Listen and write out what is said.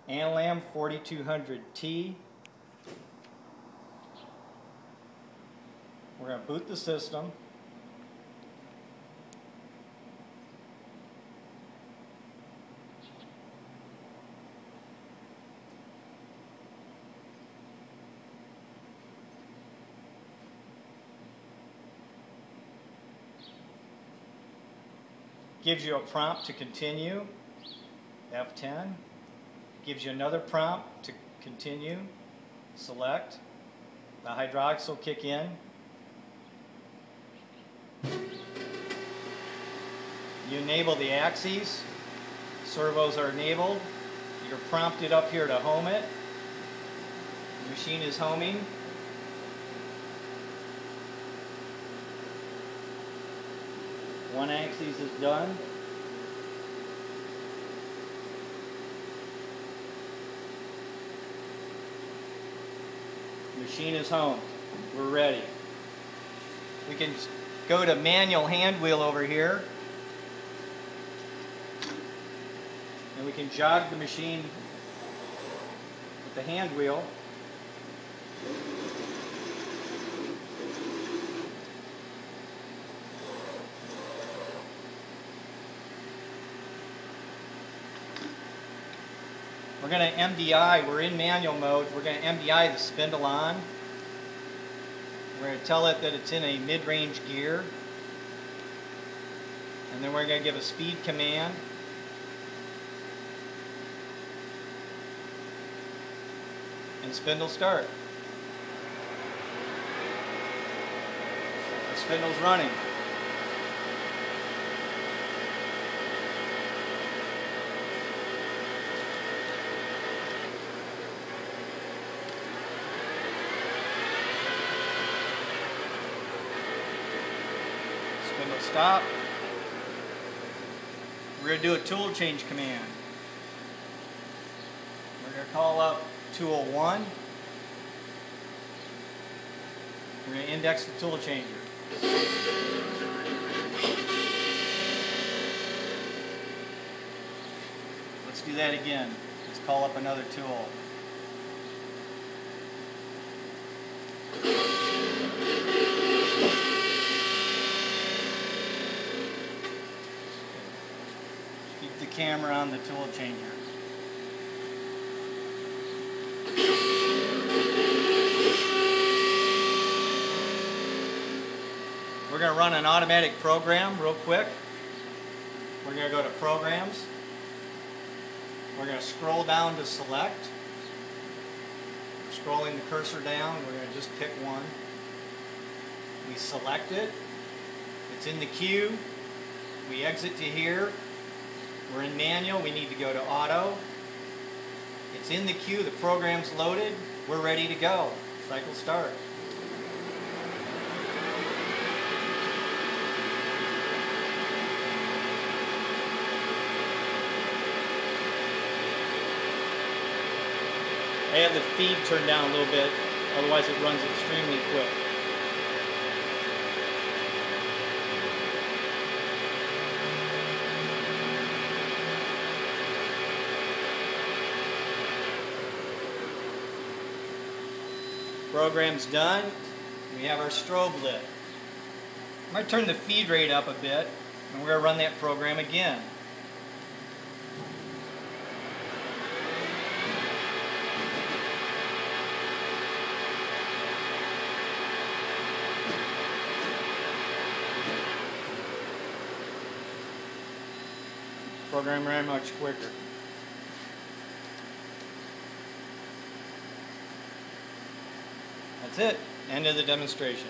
Anlam 4200T. We're going to boot the system. Gives you a prompt to continue, F10. Gives you another prompt to continue, select. The hydraulics will kick in. You enable the axes. Servos are enabled. You're prompted up here to home it. The machine is homing. One axis is done. Machine is home. We're ready. We can go to manual hand wheel over here. And we can jog the machine with the hand wheel. We're going to MDI, we're in manual mode, we're going to MDI the spindle on. We're going to tell it that it's in a mid-range gear. And then we're going to give a speed command. And spindle start. The spindle's running. Spindle stop. We're going to do a tool change command. We're going to call up tool 1. We're going to index the tool changer. Let's do that again. Let's call up another tool. Keep the camera on the tool changer. We're going to run an automatic program real quick. We're going to go to Programs. We're going to scroll down to Select. We're scrolling the cursor down. We're going to just pick one. We select it. It's in the queue. We exit to here. We're in manual. We need to go to Auto. It's in the queue. The program's loaded. We're ready to go. Cycle start. I have the feed turned down a little bit, otherwise it runs extremely quick. Program's done. We have our strobe lit. I'm going to turn the feed rate up a bit, and we're going to run that program again. Program ran much quicker. That's it. End of the demonstration.